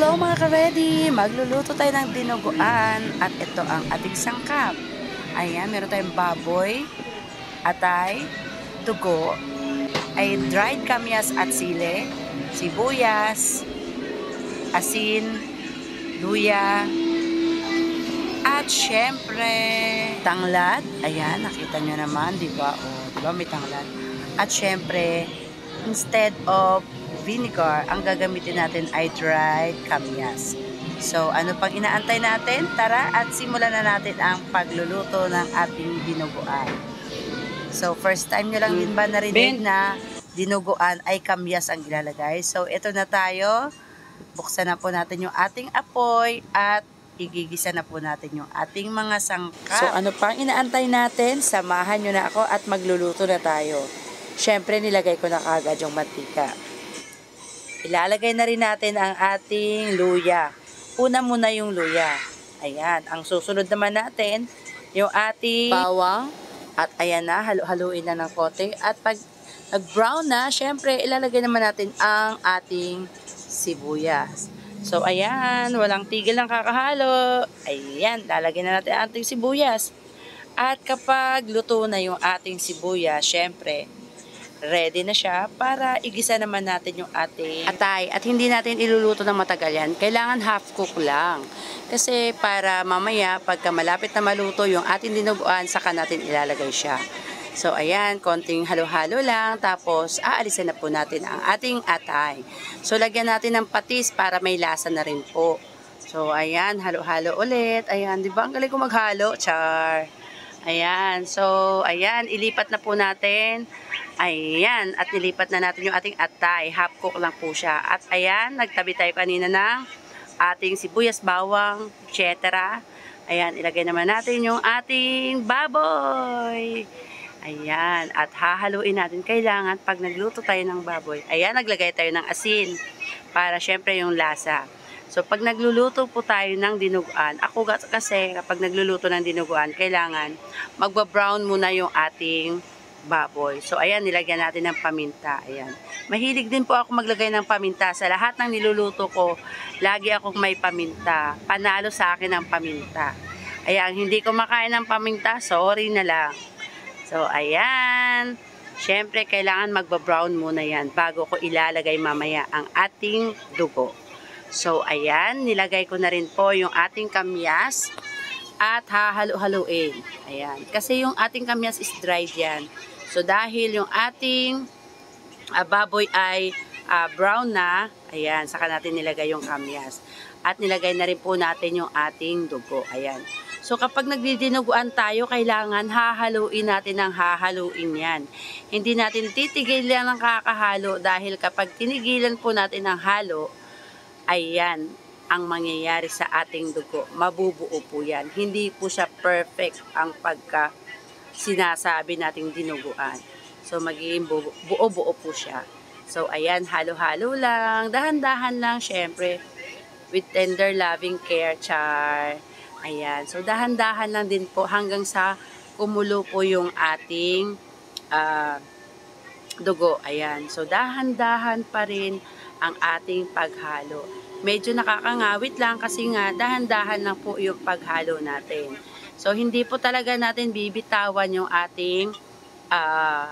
Hello mga ka-ready! Magluluto tayo ng dinuguan at ito ang ating sangkap. Ayan, meron tayong baboy, atay, tugo, ay dried kamyas at sile, sibuyas, asin, luya, at syempre, tanglad. Ayan, nakita nyo naman, di ba? O, di ba may tanglad? At syempre, instead of vinegar, ang gagamitin natin ay dried kamyas. So, ano pang inaantay natin? Tara at simulan na natin ang pagluluto ng ating dinuguan. So, first time nyo lang din ba narinig na dinuguan ay kamyas ang ilalagay? So, ito na tayo. Buksan na po natin yung ating apoy at igigisa na po natin yung ating mga sangkap. So, ano pang inaantay natin? Samahan nyo na ako at magluluto na tayo. Syempre, nilagay ko na kagad yung mantika. Ilalagay na rin natin ang ating luya. Una muna yung luya. Ayan. Ang susunod naman natin, yung ating bawang. At ayan na, halu-haluin na ng konti. At pag nag-brown na, syempre, ilalagay naman natin ang ating sibuyas. So, ayan. Walang tigil ng kakahalo. Ayan. Lalagay na natin ang ating sibuyas. At kapag luto na yung ating sibuyas, syempre, ready na siya para igisa naman natin yung ating atay. At hindi natin iluluto ng matagal yan. Kailangan half cook lang. Kasi para mamaya, pagka malapit na maluto yung ating dinuguan, saka natin ilalagay siya. So, ayan, konting halo-halo lang. Tapos, aalisin na po natin ang ating atay. So, lagyan natin ng patis para may lasa na rin po. So, ayan, halo-halo ulit. Ayan, di ba? Ang galing ko maghalo. Char! Ayan. So, ayan, ilipat na po natin. Ayan, at nilipat na natin yung ating atay. Half cook lang po siya. At ayan, nagtabi tayo kanina ng ating sibuyas, bawang, etc. Ayan, ilagay naman natin yung ating baboy. Ayan, at hahaluin natin. Kailangan pag nagluto tayo ng baboy, ayan, naglagay tayo ng asin para syempre yung lasa. So, pag nagluluto po tayo ng dinuguan, ako kasi kapag nagluluto ng dinuguan, kailangan magba-brown muna yung ating baboy. So, ayan, nilagyan natin ng paminta. Ayan. Mahilig din po ako maglagay ng paminta. Sa lahat ng niluluto ko, lagi akong may paminta. Panalo sa akin ang paminta. Ayan, hindi ko makain ng paminta, sorry na lang. So, ayan. Siyempre, kailangan magba-brown muna yan bago ko ilalagay mamaya ang ating dugo. So, ayan, nilagay ko na rin po yung ating kamyas at hahalo-haluin. Ayan, kasi yung ating kamyas is dried yan. So, dahil yung ating baboy ay brown na, ayan, saka natin nilagay yung kamyas. At nilagay na rin po natin yung ating dugo. Ayan. So, kapag nagdidinuguan tayo, kailangan hahaluin natin ng hahaluin yan. Hindi natin titigilan ng kakahalo dahil kapag tinigilan po natin ng halo, ayan ang mangyayari sa ating dugo. Mabubuo po yan. Hindi po siya perfect ang pagka sinasabi nating dinuguan. So, magiging buo-buo po siya. So, ayan, halo-halo lang. Dahan-dahan lang, syempre. With tender loving care, char. Ayan. So, dahan-dahan lang din po hanggang sa kumulo po yung ating dugo. Ayan. So, dahan-dahan pa rin ang ating paghalo. Medyo nakakangawit lang kasi nga dahan-dahan lang po yung paghalo natin. So, hindi po talaga natin bibitawan yung ating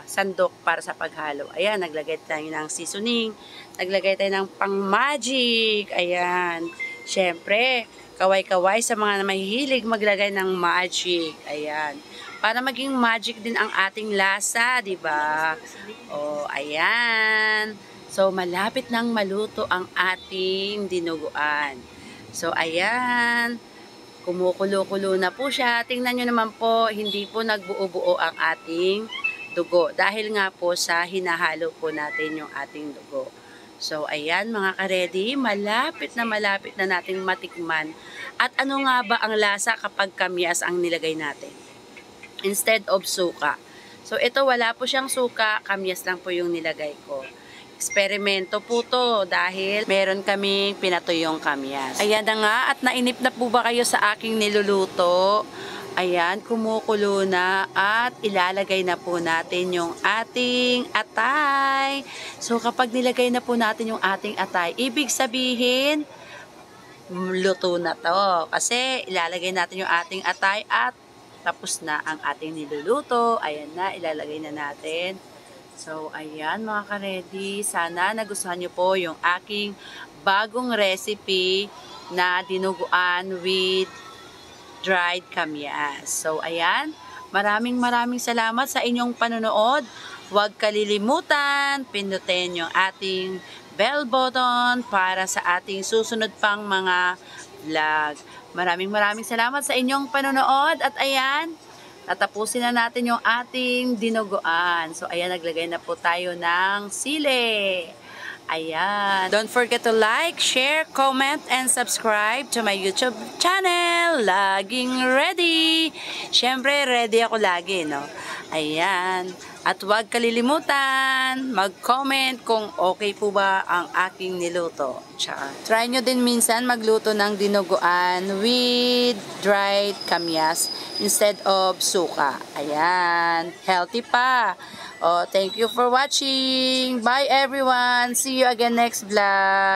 sandok para sa paghalo. Ayan, naglagay tayo ng seasoning. Naglagay tayo ng pang-magic. Ayan. Siyempre, kaway-kaway sa mga mahihilig maglagay ng magic. Ayan. Para maging magic din ang ating lasa, di ba? Oh, ayan. So, malapit nang maluto ang ating dinuguan. So, ayan. Kumukulo-kulo na po siya. Tingnan nyo naman po, hindi po nagbuo-buo ang ating dugo. Dahil nga po sa hinahalo po natin yung ating dugo. So, ayan mga ka-ready, malapit na nating matikman. At ano nga ba ang lasa kapag kamyas ang nilagay natin? Instead of suka. So, ito wala po siyang suka, kamyas lang po yung nilagay ko. Eksperimento po to dahil meron kaming pinatuyong kamyas. Ayan na nga, at nainip na po ba kayo sa aking niluluto? Ayan, kumukulo na at ilalagay na po natin yung ating atay. So, kapag nilagay na po natin yung ating atay, ibig sabihin, luto na to. Kasi ilalagay natin yung ating atay at tapos na ang ating niluluto. Ayan na, ilalagay na natin. So, ayan mga ka-ready. Sana nagustuhan nyo po yung aking bagong recipe na dinuguan with dried kamyas. So, ayan. Maraming salamat sa inyong panonood. Huwag kalilimutan, pindutin yung ating bell button para sa ating susunod pang mga vlog. Maraming salamat sa inyong panonood. At ayan, tatapusin na natin yung ating dinuguan. So, ayan, naglagay na po tayo ng sili. Ayan. Don't forget to like, share, comment, and subscribe to my YouTube channel. Laging ready. Siyempre, ready ako lagi, no? Ayan. At huwag kalilimutan, mag-comment kung okay po ba ang aking niluto. Try nyo din minsan magluto ng dinuguan with dried kamyas instead of suka. Ayan. Healthy pa. Oh, thank you for watching. Bye everyone. See you again next vlog.